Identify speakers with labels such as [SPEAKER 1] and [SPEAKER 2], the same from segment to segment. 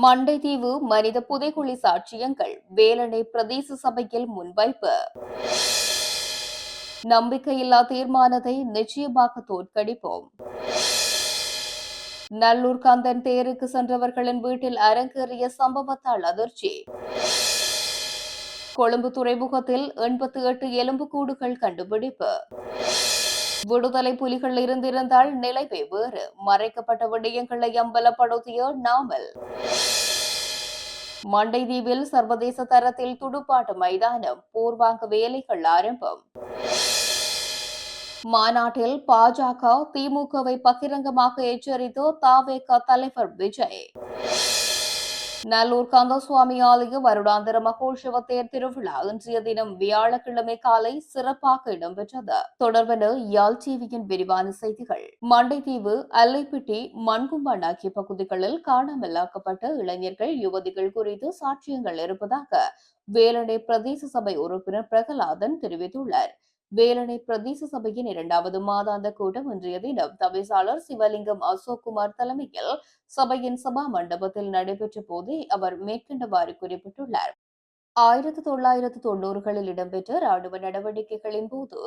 [SPEAKER 1] மண்டைதீவு மனித புதைகுழி சாட்சியங்கள் வேலணை பிரதேச சபையில் முன்வைப்பு. நம்பிக்கையில்லா தீர்மானத்தை நிச்சயமாக தோற்கடிப்போம். நல்லூர் கந்தன் தேருக்கு சென்றவர்களின் வீட்டில் அரங்கேறிய சம்பவத்தால் அதிர்ச்சி. கொழும்பு துறைமுகத்தில் 88 எலும்புக்கூடுகள் கண்டுபிடிப்பு. விடுதலை புலிகள் இருந்திருந்தால் நிலைமை வேறு. மறைக்கப்பட்ட விடயங்களை அம்பலப்படுத்திய நாமல். மண்டைதீவில் சர்வதேச தரத்தில் துடுப்பாட்ட மைதானம் பூர்வாங்க வேலைகள் ஆரம்பம். மாநாட்டில் பாஜக திமுகவை பகிரங்கமாக எச்சரித்து தவேக தலைவர் விஜய். நல்லூர் கந்தசுவாமி ஆலய வருடாந்திர மகோற்சவ தேர் திருவிழா இன்றைய தினம் வியாழக்கிழமை காலை சிறப்பாக இடம்பெற்றது. தொடர்பென யாழ் டிவியின் விரிவான செய்திகள். மண்டைதீவு, அல்லைப்பிட்டி, மண்கும்பான் ஆகிய பகுதிகளில் காணாமலாக்கப்பட்ட இளைஞர்கள், யுவதிகள் குறித்து சாட்சியங்கள் இருப்பதாக வேலணை பிரதேச சபை உறுப்பினர் பிரகலாதன் தெரிவித்துள்ளார். வேலணை பிரதேச சபையின் 2வது மாதாந்த கூட்டம் இன்றைய தினம் தவிசாளர் சிவலிங்கம் அசோக்குமார் தலைமையில் சபையின் சபா மண்டபத்தில் நடைபெற்ற போதே அவர் மேற்கண்டவாறு குறிப்பிட்டுள்ளார். 1990களில் இடம்பெற்ற ராணுவ நடவடிக்கைகளின் போது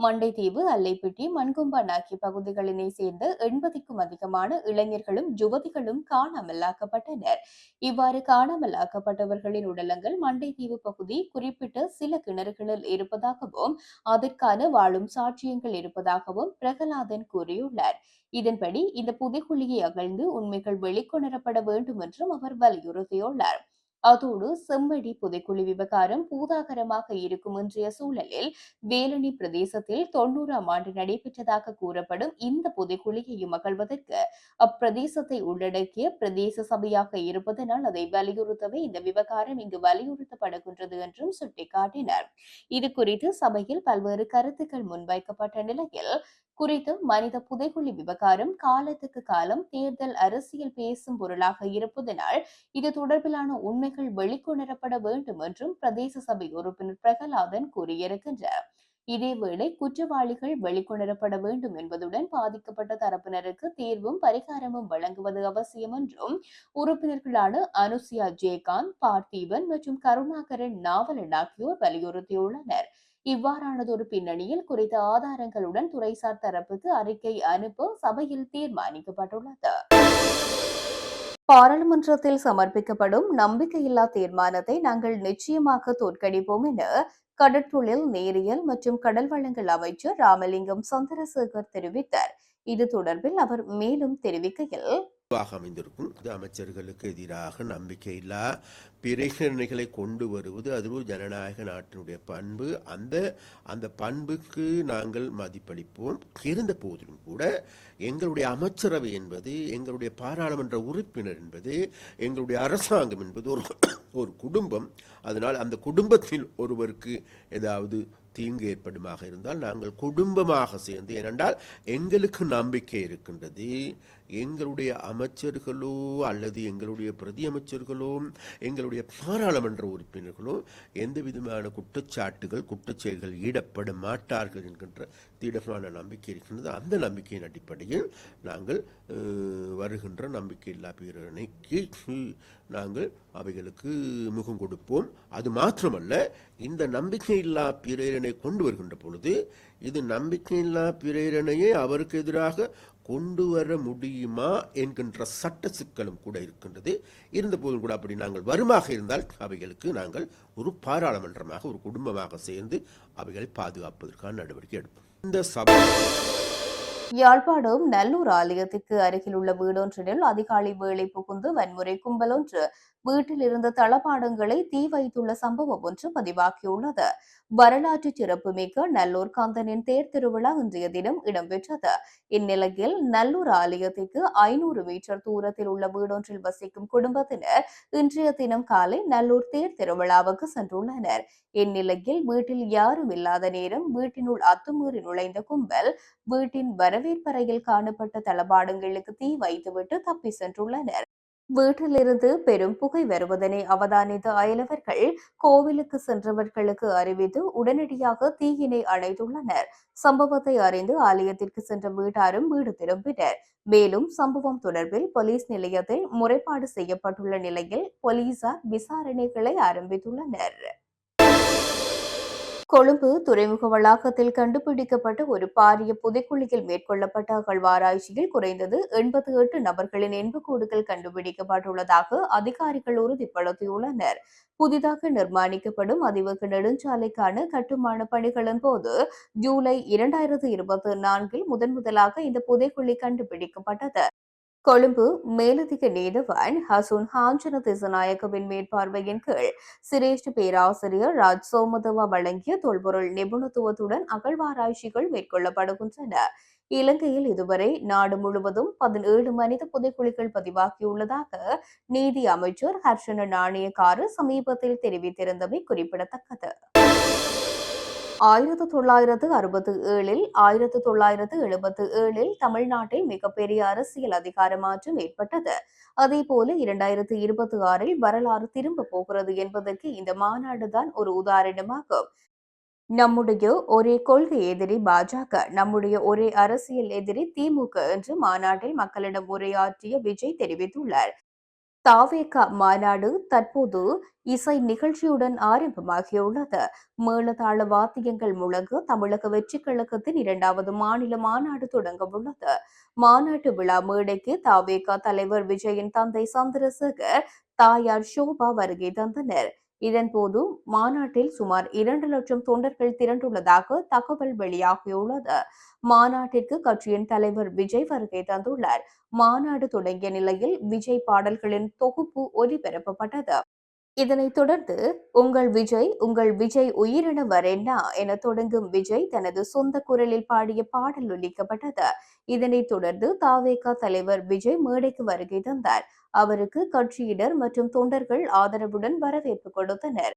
[SPEAKER 1] மண்டைதீவு, அல்லைப்பிட்டி, மண்கொம்பான் ஆகிய பகுதிகளினை சேர்ந்த 80க்கும் அதிகமான இளைஞர்களும் யுவதிகளும் காணாமலாக்கப்பட்டனர். இவ்வாறு காணாமலாக்கப்பட்டவர்களின் உடலங்கள் மண்டைதீவு பகுதி குறிப்பிட்ட சில கிணறுகளில் இருப்பதாகவும் அதற்கான வாழும் சாட்சியங்கள் இருப்பதாகவும் பிரகலாதன் கூறியுள்ளார். இதன்படி இந்த புதைகுழியை அகழ்ந்து உண்மைகள் வெளிக்கொணரப்பட வேண்டும் என்றும் அவர் வலியுறுத்தியுள்ளார். அதோடு செம்மடி புதைக்குழி விவகாரம் பூதாகரமாக இருக்கும் இன்றைய சூழலில் வேலணி பிரதேசத்தில் 90ஆம் ஆண்டு நடைபெற்றதாக கூறப்படும் இந்த புதைக்குழியையும் அகழ்வதற்கு அப்பிரதேசத்தை உள்ளடக்கிய பிரதேச சபையாக இருப்பதனால் அதை வலியுறுத்தவே இந்த விவகாரம் இங்கு வலியுறுத்தப்படுகின்றது என்றும் சுட்டிக்காட்டினார். இதுகுறித்து சபையில் பல்வேறு கருத்துக்கள் முன்வைக்கப்பட்ட நிலையில் குறித்து மனித புதைகுழி விவகாரம் காலத்துக்கு காலம் தேர்தல் அரசியல் பேசும் பொருளாக இருப்பதனால் இது தொடர்பிலான உண்மைகள் வெளிக்கொணரப்பட வேண்டும் என்றும் பிரதேச சபை உறுப்பினர் பிரகலாதன் கூறியிருக்கின்றார். இதேவேளை குற்றவாளிகள் வெளிக்கொணரப்பட வேண்டும் என்பதுடன் பாதிக்கப்பட்ட தரப்பினருக்கு தீர்வும் பரிகாரமும் வழங்குவது அவசியம் என்றும் உறுப்பினர்களான அனுசியா ஜெயகாந்த், பார்த்தீபன் மற்றும் கருணாகரன் நாவலன் ஆகியோர் வலியுறுத்தியுள்ளனர். இவ்வாறானதொரு பின்னணியில் குறித்த ஆதாரங்களுடன் துறைசார் தரப்புக்கு அறிக்கை அனுப்ப சபையில் தீர்மானிக்கப்பட்டுள்ளது. பாராளுமன்றத்தில் சமர்ப்பிக்கப்படும் நம்பிக்கையில்லா தீர்மானத்தை நாங்கள் நிச்சயமாக தோற்கடிப்போம் என கடற்றொழில், நேரியல் மற்றும் கடல் வளங்கள் அமைச்சர் ராமலிங்கம் சந்திரசேகர் தெரிவித்தார். இது தொடர்பில் அவர் மேலும் தெரிவிக்கையில்,
[SPEAKER 2] அமைந்திருக்கும் அமைச்சர்களுக்கு எதிராக நம்பிக்கையில்லா பிரேரணைகளை கொண்டு வருவது அது ஒரு ஜனநாயக நாட்டினுடைய பண்பு. அந்த பண்புக்கு நாங்கள் மதிப்பளிப்போம். இருந்த போதிலும் கூட எங்களுடைய அமைச்சரவை என்பது, எங்களுடைய பாராளுமன்ற உறுப்பினர் என்பது, எங்களுடைய அரசாங்கம் என்பது ஒரு குடும்பம். அதனால் அந்த குடும்பத்தில் ஒருவருக்கு ஏதாவது தீங்கு ஏற்படுமாக இருந்தால் நாங்கள் குடும்பமாக சேர்ந்து, ஏனென்றால் எங்களுக்கு நம்பிக்கை இருக்கின்றது, எங்களுடைய அமைச்சர்களோ அல்லது எங்களுடைய பிரதி அமைச்சர்களோ எங்களுடைய பாராளுமன்ற உறுப்பினர்களோ எந்த விதமான குற்றச்செயல்கள் ஈடுபட மாட்டார்கள் என்கின்ற திடமான நம்பிக்கை இருக்கின்றது. அந்த நம்பிக்கையின் அடிப்படையில் நாங்கள் வருகின்ற நம்பிக்கையில்லா பிரேரணைக்கு நாங்கள் அவைகளுக்கு முகம் கொடுப்போம். அது மாத்திரமல்ல, இந்த நம்பிக்கையில்லா பிரேரணை கொண்டு வருகின்ற பொழுது இது நம்பிக்கையில்லா பிரேரணையை அவருக்கு எதிராக கொண்டு வர முடியுமா என்கின்ற சட்ட சிக்கலும் கூட இருக்கின்றது. இருந்த போதும் கூட அப்படி நாங்கள் வருமாக இருந்தால் அவைகளுக்கு நாங்கள் ஒரு பாராளுமன்றமாக, ஒரு குடும்பமாக சேர்ந்து அவைகளை பாதுகாப்பதற்கான நடவடிக்கை எடுப்போம். இந்த சபை
[SPEAKER 1] யாழ்ப்பாணம் நல்லூர் ஆலயத்திற்கு அருகில் உள்ள வீடொன்றினில் அதிகாலை வேளை புகுந்து வன்முறை கும்பல் ஒன்று வீட்டில் இருந்த தளபாடங்களை தீ வைத்துள்ள சம்பவம் ஒன்று பதிவாகியுள்ளது. வரலாற்று சிறப்புமிக்க நல்லூர் கந்தனின் தேர் திருவிழா இன்றைய தினம் இடம்பெற்றது. இந்நிலையில் நல்லூர் ஆலயத்திற்கு 500 மீட்டர் தூரத்தில் உள்ள வீடொன்றில் வசிக்கும் குடும்பத்தினர் இன்றைய தினம் காலை நல்லூர் தேர் திருவிழாவுக்கு சென்றுள்ளனர். இந்நிலையில் வீட்டில் யாரும் இல்லாத நேரம் வீட்டினுள் அத்துமீறி நுழைந்த கும்பல் வீட்டின் வரவேற்பறையில் காணப்பட்ட தளபாடங்களுக்கு தீ வைத்துவிட்டு தப்பி சென்றுள்ளனர். வீட்டிலிருந்து பெரும் புகை வருவதனை அவதானித்த அயலவர்கள் கோவிலுக்கு சென்றவர்களுக்கு அறிவித்து உடனடியாக தீயினை அணைத்துள்ளனர். சம்பவத்தை அறிந்து ஆலயத்திற்கு சென்ற வீட்டாரும் வீடு திரும்பினர். மேலும் சம்பவம் தொடர்பில் போலீஸ் நிலையத்தில் முறைப்பாடு செய்யப்பட்டுள்ள நிலையில் போலீசார் விசாரணைகளை ஆரம்பித்துள்ளனர். கொழும்பு துறைமுக வளாகத்தில் கண்டுபிடிக்கப்பட்ட ஒரு பாரிய புதைக்குழியில் மேற்கொள்ளப்பட்ட அகழ்வாராய்ச்சியில் குறைந்தது 88 நபர்களின் எண்புக்கூடுகள் கண்டுபிடிக்கப்பட்டுள்ளதாக அதிகாரிகள் உறுதிப்படுத்தியுள்ளனர். புதிதாக நிர்மாணிக்கப்படும் அதிவேக நெடுஞ்சாலைக்கான கட்டுமான பணிகளின் போது ஜூலை 2024 முதன்முதலாக இந்த புதைக்குழி கண்டுபிடிக்கப்பட்டது. கொழும்பு மேலதிக நீதவான் ஹசுன் ஹாஞ்சன திசநாயக்கவின் மேற்பார்வையின் கீழ் சிரேஷ்ட பேராசிரியர் ராஜ் சோமதவா வழங்கிய தொல்பொருள் நிபுணத்துவத்துடன் அகழ்வாராய்ச்சிகள் மேற்கொள்ளப்படுகின்றன. இலங்கையில் இதுவரை நாடு முழுவதும் 17 மனித புதைக்குழிகள் பதிவாகியுள்ளதாக நீதி அமைச்சர் ஹர்ஷன நாணயக்கார சமீபத்தில் தெரிவித்திருந்தமை குறிப்பிடத்தக்கது. 1967 1977 தமிழ்நாட்டில் மிகப்பெரிய அரசியல் அதிகார மாற்றம் ஏற்பட்டது. அதேபோல 2026 வரலாறு திரும்ப போகிறது என்பதற்கு இந்த மாநாடுதான் ஒரு உதாரணமாகும். நம்முடைய ஒரே கொள்கை எதிரி பாஜக, நம்முடைய ஒரே அரசியல் எதிரி திமுக என்று மாநாட்டில் மக்களிடம் உரையாற்றிய விஜய் தெரிவித்துள்ளார். தாவேகா மாநாடு தற்போது இசை நிகழ்ச்சியுடன் ஆரம்பமாகியுள்ளது. மேளதாள வாத்தியங்கள் முழங்க தமிழக வெற்றிக் கழகத்தின் 2வது மாநில மாநாடு தொடங்க உள்ளது. மாநாட்டு விழா மேடைக்கு தாவேகா தலைவர் விஜயின் தந்தை சந்திரசேகர், தாயார் ஷோபா வருகை தந்தனர். இதன்போது மாநாட்டில் சுமார் 2 லட்சம் தொண்டர்கள் திரண்டுள்ளதாக தகவல் வெளியாகியுள்ளது. மாநாட்டிற்கு கட்சியின் தலைவர் விஜய் வருகை தந்துள்ளார். மாநாடு தொடங்கிய நிலையில் விஜய் பாடல்களின் தொகுப்பு ஒலிபரப்பப்பட்டது. இதனைத் தொடர்ந்து உங்கள் விஜய் உயிரின வரேன்னா என தொடங்கும் விஜய் தனது சொந்த குரலில் பாடிய பாடல் ஒலிக்கப்பட்டது. இதனைத் தொடர்ந்து தாவேகா தலைவர் விஜய் மேடைக்கு வருகை தந்தார். அவருக்கு கட்சியினர் மற்றும் தொண்டர்கள் ஆதரவுடன் வரவேற்பு கொடுத்தனர்.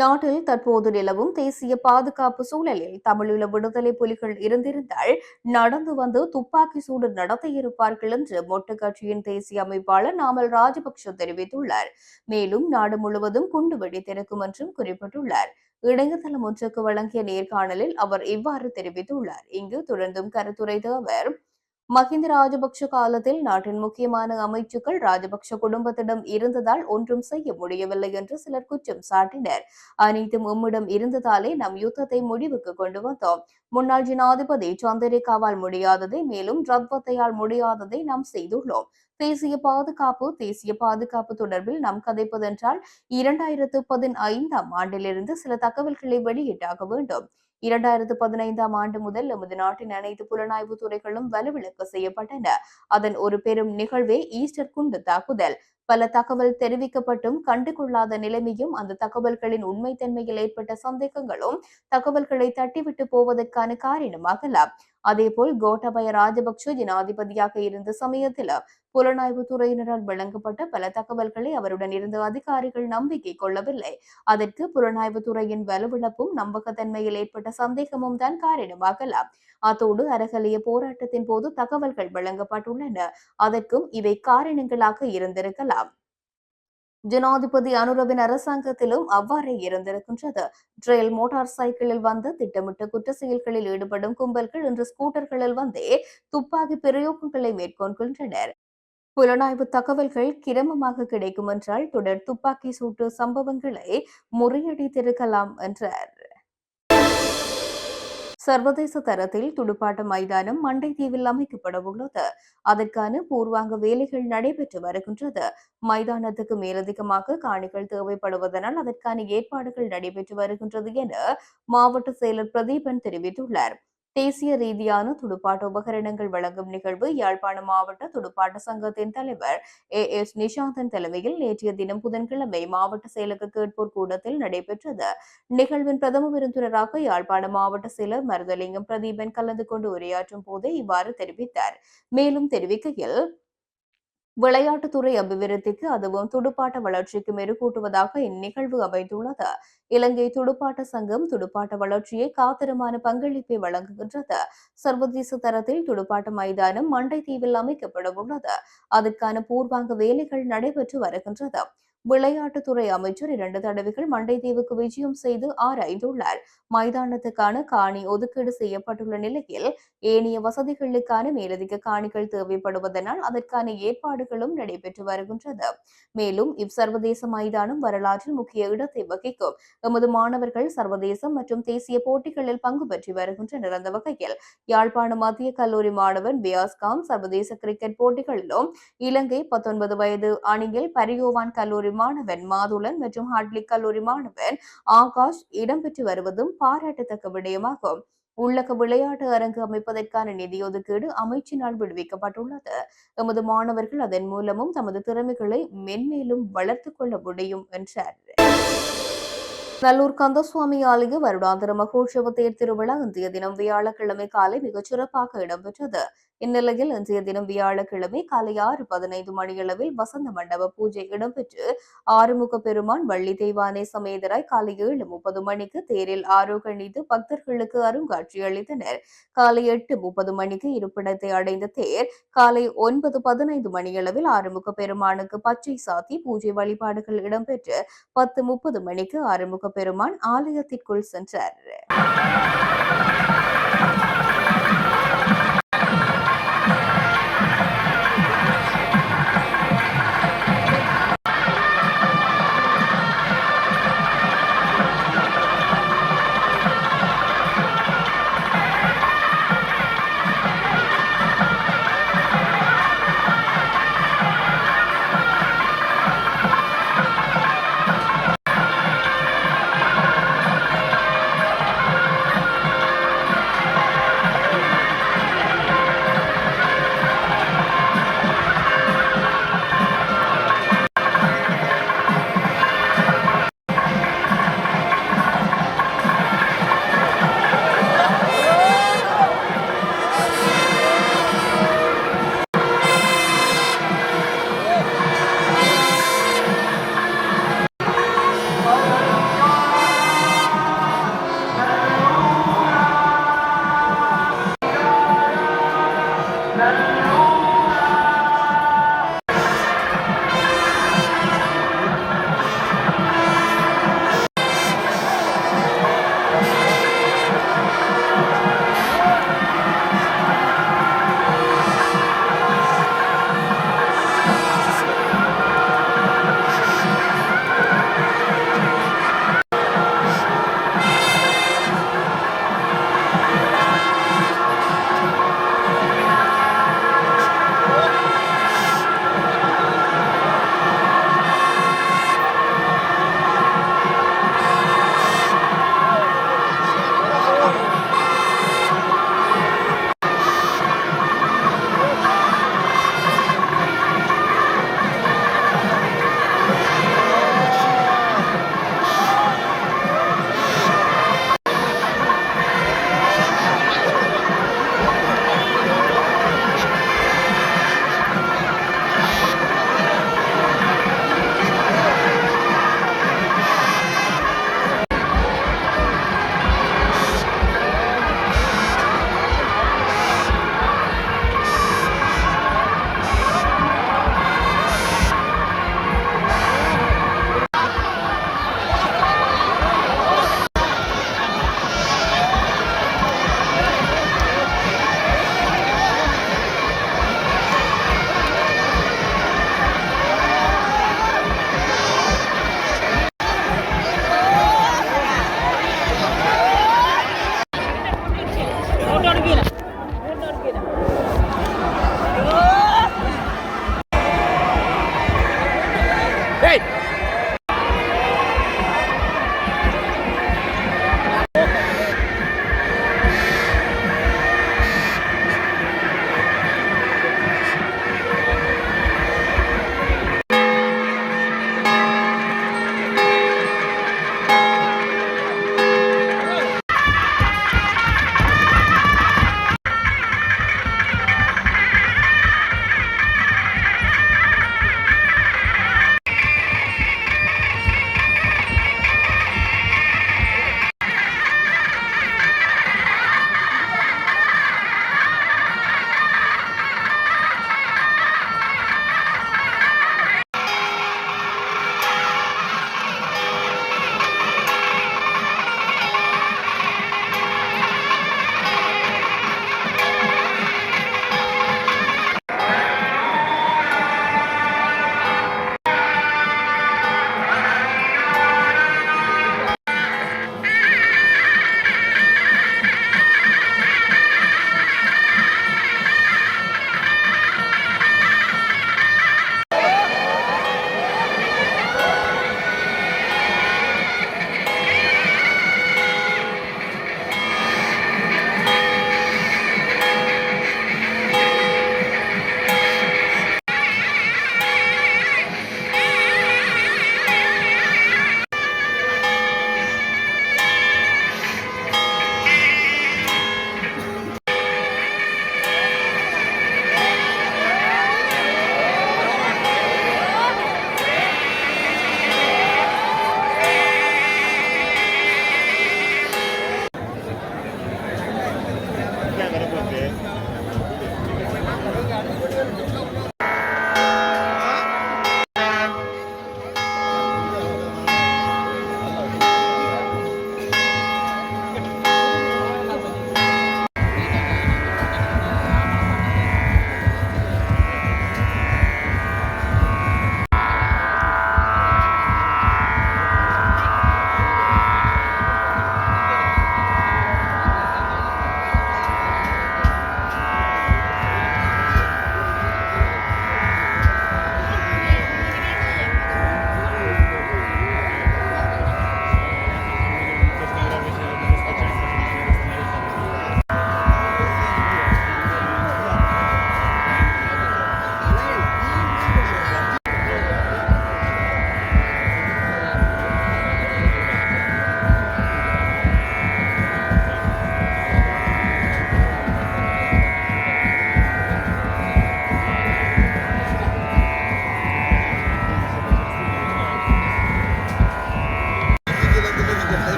[SPEAKER 1] நாட்டில் தற்போது நிலவும் தேசிய பாதுகாப்பு சூழலில் தமிழீழ விடுதலை புலிகள் இருந்திருந்தால் நடந்து வந்து துப்பாக்கி சூடு நடத்தியிருப்பார்கள் என்று மொட்டு கட்சியின் தேசிய அமைப்பாளர் நாமல் ராஜபக்ஷ தெரிவித்துள்ளார். மேலும் நாடு முழுவதும் குண்டு வெடித்திருக்கும் என்றும் குறிப்பிட்டுள்ளார். இணையதளம் ஒன்றுக்கு வழங்கிய நேர்காணலில் அவர் இவ்வாறு தெரிவித்துள்ளார். இங்கு தொடர்ந்தும் கருத்துரைத்த அவர், மஹிந்த ராஜபக்ஷ காலத்தில் நாட்டின் முக்கியமான அமைச்சுக்கள் ராஜபக்ஷ குடும்பத்திடம் இருந்ததால் ஒன்றும் செய்ய முடியவில்லை என்று சிலர் குற்றம் சாட்டினர். அனைத்தும் உம்மிடம் இருந்ததாலே நம் யுத்தத்தை முடிவுக்கு கொண்டு வந்தோம். முன்னாள் ஜனாதிபதி சந்திரிகாவால் முடியாததை, மேலும் ரத்வத்தையால் முடியாததை நாம் செய்துள்ளோம். தேசிய பாதுகாப்பு தொடர்பில் நாம் கதைப்பதென்றால் 2015 ஆண்டிலிருந்து சில தகவல்களை வெளியிட்டாக வேண்டும். 2015 ஆண்டு முதல் நமது நாட்டின் அனைத்து புலனாய்வு துறைகளும் வலுவிழக்க செய்யப்பட்டன. அதன் ஒரு பெரும் நிகழ்வே ஈஸ்டர் குண்டு தாக்குதல். பல தகவல் தெரிவிக்கப்பட்டும் கண்டுகொள்ளாத நிலைமையும், அந்த தகவல்களின் உண்மைத்தன்மையில் ஏற்பட்ட சந்தேகங்களும் தகவல்களை தட்டிவிட்டு போவதற்கான காரணமாகலாம். அதேபோல் கோட்டாபய ராஜபக்ஷ ஜனாதிபதியாக இருந்த சமயத்தில் புலனாய்வு துறையினரால் வழங்கப்பட்ட பல தகவல்களை அவருடன் இருந்த அதிகாரிகள் நம்பிக்கை கொள்ளவில்லை. அதற்கு புலனாய்வு துறையின் வலுவிழப்பும் நம்பகத்தன்மையில் ஏற்பட்ட சந்தேகமும் தான் காரணமாகலாம். அத்தோடு அறகலிய போராட்டத்தின் போது தகவல்கள் வழங்கப்பட்டுள்ளன. அதற்கும் இவை காரணங்களாக இருந்திருக்கலாம். ஜனாதிபதி அனுரவின் அரசாங்கத்திலும் அவ்வாறே இருந்திருக்கின்றது. ட்ரெயில் மோட்டார் சைக்கிளில் வந்த திட்டமிட்ட குற்ற செயல்களில் ஈடுபடும் கும்பல்கள் இன்று ஸ்கூட்டர்களில் வந்தே துப்பாக்கி பிரயோகங்களை மேற்கொள்கின்றனர். புலனாய்வு தகவல்கள் கிரமமாக கிடைக்கும் என்றால் தொடர் துப்பாக்கி சூட்டு சம்பவங்களை முறியடித்திருக்கலாம் என்றார். சர்வதேச தரத்தில் துடுப்பாட்ட மைதானம் மண்டைதீவில் அமைக்கப்படவுள்ளது. அதற்கான பூர்வாங்க வேலைகள் நடைபெற்று வருகின்றது. மைதானத்துக்கு மேலதிகமாக காணிகள் தேவைப்படுவதனால் அதற்கான ஏற்பாடுகள் நடைபெற்று வருகின்றது என மாவட்ட செயலர் பிரதீபன் தெரிவித்துள்ளார். தேசிய ரீதியான துடுப்பாட்ட உபகரணங்கள் வழங்கும் நிகழ்வு யாழ்ப்பாணம் மாவட்ட துடுப்பாட்ட சங்கத்தின் தலைவர் எஸ் நிஷாந்தன் தலைமையில் நேற்றைய தினம் புதன்கிழமை மாவட்ட செயலக கேட்போர் கூடத்தில் நடைபெற்றது. நிகழ்வின் பிரதம விருந்தினராக யாழ்ப்பாணம் மாவட்ட செயலர் மருதலிங்கம் பிரதீபன் கலந்து கொண்டு உரையாற்றும் போதே இவ்வாறு தெரிவித்தார். மேலும் தெரிவிக்கையில், விளையாட்டுத்துறை அபிவிருத்திக்கு அதுவும் துடுப்பாட்ட வளர்ச்சிக்கு மெருகூட்டுவதாக இந்நிகழ்வு அமைந்துள்ளது. இலங்கை துடுப்பாட்ட சங்கம் துடுப்பாட்ட வளர்ச்சியை காத்திரமான பங்களிப்பை வழங்குகின்றது. சர்வதேச தரத்தில் துடுப்பாட்ட மைதானம் மண்டைதீவில் அமைக்கப்பட உள்ளது. அதற்கான பூர்வாங்க வேலைகள் நடைபெற்று வருகின்றது. விளையாட்டுத்துறை அமைச்சர் 2 தடவைகள் மண்டைதீவுக்கு விஜயம் செய்து ஆராய்ந்துள்ளார். மைதானத்துக்கான காணி ஒதுக்கீடு செய்யப்பட்டுள்ள நிலையில் ஏனைய வசதிகளுக்கான மேலதிக காணிகள் தேவைப்படுவதனால் அதற்கான ஏற்பாடுகளும் நடைபெற்று வருகின்றது. மேலும் இவ்வர்வதேச மைதானம் வரலாற்றில் முக்கிய இடத்தை வகிக்கும். எமது மாணவர்கள் சர்வதேச மற்றும் தேசிய போட்டிகளில் பங்கு பெற்றி வருகின்றனர். அந்த வகையில் யாழ்ப்பாண மத்திய கல்லூரி மாணவன் பியாஸ்காம் சர்வதேச கிரிக்கெட் போட்டிகளிலும் இலங்கை 19 வயது அணியில் பரியோவான் கல்லூரி மாணவன் மாதுளன் மற்றும் ஹாட்லிக் கல்லூரி மாணவன் ஆகாஷ் இடம்பெற்று வருவதும் பாராட்டத்தக்க விடயமாகும். உள்ளக விளையாட்டு அரங்கு அமைப்பதற்கான நிதி ஒதுக்கீடு அமைச்சினால் விடுவிக்கப்பட்டுள்ளது. எமது மாணவர்கள் அதன் மூலமும் தமது திறமைகளை மென்மேலும் வளர்த்துக் கொள்ள முடியும் என்றார். நல்லூர் கந்தசுவாமி ஆலய வருடாந்திர மகோற்சவ தேர் திருவிழா இன்றைய தினம் வியாழக்கிழமை காலை மிகச் சிறப்பாக இடம்பெற்றது. இந்நிலையில் இன்றைய தினம் வியாழக்கிழமை காலை 6:15 மணியளவில் வசந்த மண்டப பூஜை இடம்பெற்று ஆறுமுக பெருமான் வள்ளி தெய்வானை சமேதராய் காலை 7:30 மணிக்கு தேரில் ஆரோகணித்து பக்தர்களுக்கு அருங்காட்சி அளித்தனர். காலை 8:30 மணிக்கு இருப்பிடத்தை அடைந்த தேர் காலை 9:15 மணியளவில் ஆறுமுக பெருமானுக்கு பச்சை சாத்தி பூஜை வழிபாடுகள் இடம்பெற்று 10:30 மணிக்கு ஆறுமுக பெருமான் ஆலயத்திற்குள் சென்றார்.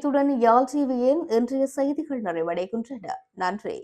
[SPEAKER 1] இத்துடன் யாழ் டிவியின் இன்றைய செய்திகள் நிறைவடைகின்றன. நன்றி.